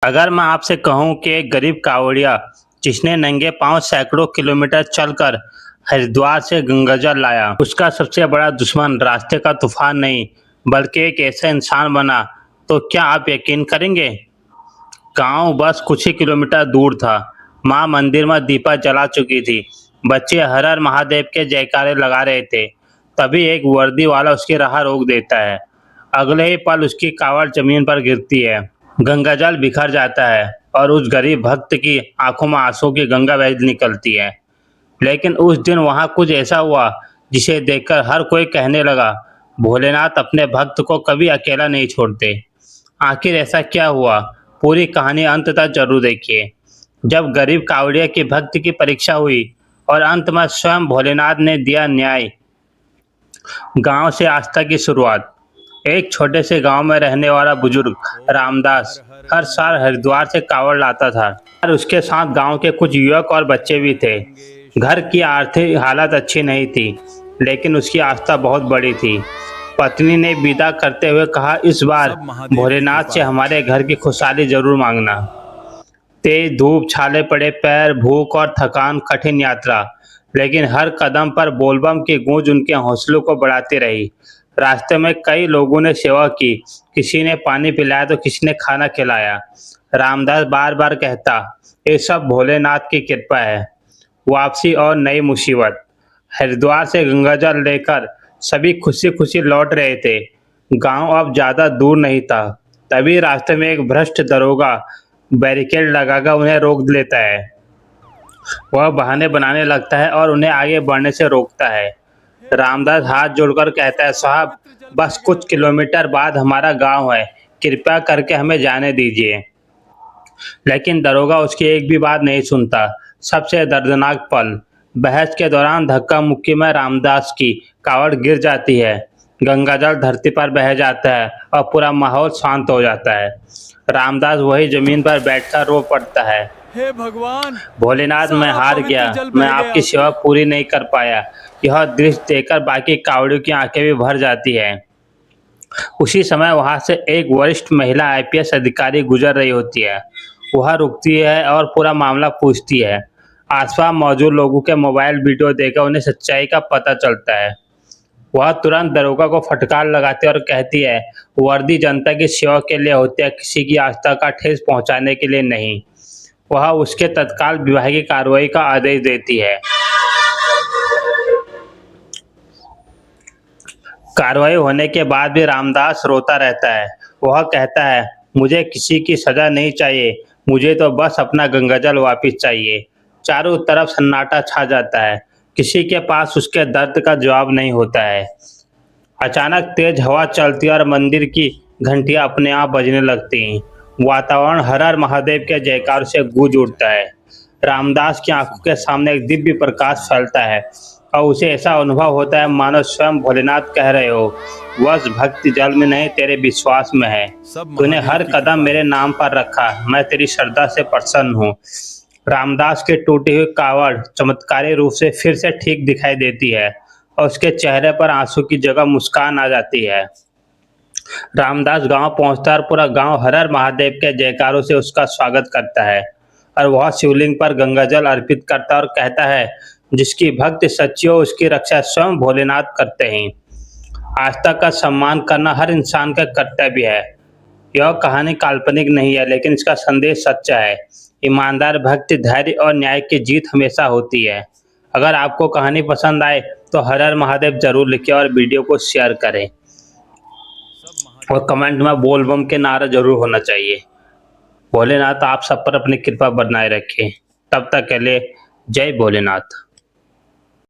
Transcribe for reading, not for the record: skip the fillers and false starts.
अगर मैं आपसे कहूं कि एक गरीब कांवड़िया जिसने नंगे पांव सैकड़ों किलोमीटर चलकर हरिद्वार से गंगाजल लाया, उसका सबसे बड़ा दुश्मन रास्ते का तूफान नहीं बल्कि एक ऐसा इंसान बना, तो क्या आप यकीन करेंगे? गांव बस कुछ ही किलोमीटर दूर था। माँ मंदिर में दीपक जला चुकी थी। बच्चे हर हर महादेव के जयकारे लगा रहे थे। तभी एक वर्दी वाला उसकी राह रोक देता है। अगले ही पल उसकी कावड़ जमीन पर गिरती है। गंगाजल बिखर जाता है और उस गरीब भक्त की आंखों में आंसू की गंगा बह निकलती है। लेकिन उस दिन वहां कुछ ऐसा हुआ जिसे देखकर हर कोई कहने लगा, भोलेनाथ अपने भक्त को कभी अकेला नहीं छोड़ते। आखिर ऐसा क्या हुआ? पूरी कहानी अंत तक जरूर देखिए। जब गरीब कावड़िया की भक्ति की परीक्षा हुई और अंत में स्वयं भोलेनाथ ने दिया न्याय। गांव से आस्था की शुरुआत। एक छोटे से गांव में रहने वाला बुजुर्ग रामदास हर साल हरिद्वार से कावड़ लाता था और उसके साथ गांव के कुछ युवक और बच्चे भी थे। घर की आर्थिक हालत अच्छी नहीं थी, लेकिन उसकी आस्था बहुत बड़ी थी। पत्नी ने विदा करते हुए कहा, इस बार भोलेनाथ से हमारे घर की खुशहाली जरूर मांगना। तेज धूप, छाले पड़े पैर, भूख और थकान, कठिन यात्रा, लेकिन हर कदम पर बोलबम की गूंज उनके हौसलों को बढ़ाती रही। रास्ते में कई लोगों ने सेवा की, किसी ने पानी पिलाया तो किसी ने खाना खिलाया। रामदास बार बार कहता, ये सब भोलेनाथ की कृपा है। वापसी और नई मुसीबत। हरिद्वार से गंगाजल लेकर सभी खुशी खुशी लौट रहे थे। गांव अब ज़्यादा दूर नहीं था। तभी रास्ते में एक भ्रष्ट दरोगा बैरिकेड लगाकर उन्हें रोक लेता है। वह बहाने बनाने लगता है और उन्हें आगे बढ़ने से रोकता है। रामदास हाथ जोड़कर कहता है, साहब बस कुछ किलोमीटर बाद हमारा गांव है, कृपया करके हमें जाने दीजिए। लेकिन दरोगा उसकी एक भी बात नहीं सुनता। सबसे दर्दनाक पल। बहस के दौरान धक्का मुक्की में रामदास की कावड़ गिर जाती है। गंगाजल धरती पर बह जाता है और पूरा माहौल शांत हो जाता है। रामदास वही जमीन पर बैठकर रो पड़ता है, हे भगवान, भोलेनाथ मैं हार गया, मैं आपकी सेवा पूरी नहीं कर पाया। यह दृश्य देखकर बाकी कावड़ियों की आंखें भी भर जाती है। उसी समय वहां से एक वरिष्ठ महिला आईपीएस अधिकारी गुजर रही होती है। वह रुकती है और पूरा मामला पूछती है। आसपास मौजूद लोगों के मोबाइल वीडियो देखकर उन्हें सच्चाई का पता चलता है। वह तुरंत दरोगा को फटकार लगाती है और कहती है, वर्दी जनता की सेवा के लिए होती है, किसी की आस्था का ठेस पहुंचाने के लिए नहीं। वह उसके तत्काल विभागीय कार्रवाई का आदेश देती है। कार्रवाई होने के बाद भी रामदास रोता रहता है। वह कहता है, मुझे किसी की सजा नहीं चाहिए, मुझे तो बस अपना गंगाजल वापस चाहिए। चारों तरफ सन्नाटा छा जाता है। किसी के पास उसके दर्द का जवाब नहीं होता है। अचानक तेज हवा चलती है और मंदिर की घंटियां अपने आप बजने लगती हैं। वातावरण हर हर महादेव के जयकार से गूंज उठता है। रामदास की आंखों के सामने एक दिव्य प्रकाश फैलता है और उसे ऐसा अनुभव होता है मानो स्वयं भोलेनाथ कह रहे हो, बस भक्ति जल में नहीं तेरे विश्वास में है। तूने हर कदम मेरे नाम पर रखा, मैं तेरी श्रद्धा से प्रसन्न हूँ। रामदास के टूटी हुई कावड़ चमत्कारी रूप से फिर से ठीक दिखाई देती है और उसके चेहरे पर आंसू की जगह मुस्कान आ जाती है। रामदास गांव पहुंचता और पूरा गांव हर हर महादेव के जयकारों से उसका स्वागत करता है और वह शिवलिंग पर गंगाजल अर्पित करता और कहता है, जिसकी भक्ति सच्ची हो उसकी रक्षा स्वयं भोलेनाथ करते हैं। आस्था का सम्मान करना हर इंसान का कर्तव्य है। यह कहानी काल्पनिक नहीं है, लेकिन इसका संदेश सच्चा है। ईमानदार भक्ति, धैर्य और न्याय की जीत हमेशा होती है। अगर आपको कहानी पसंद आए तो हर हर महादेव जरूर लिखें और वीडियो को शेयर करें और कमेंट में बोल बम के नारा जरूर होना चाहिए। भोलेनाथ आप सब पर अपनी कृपा बनाए रखें। तब तक के लिए जय भोलेनाथ।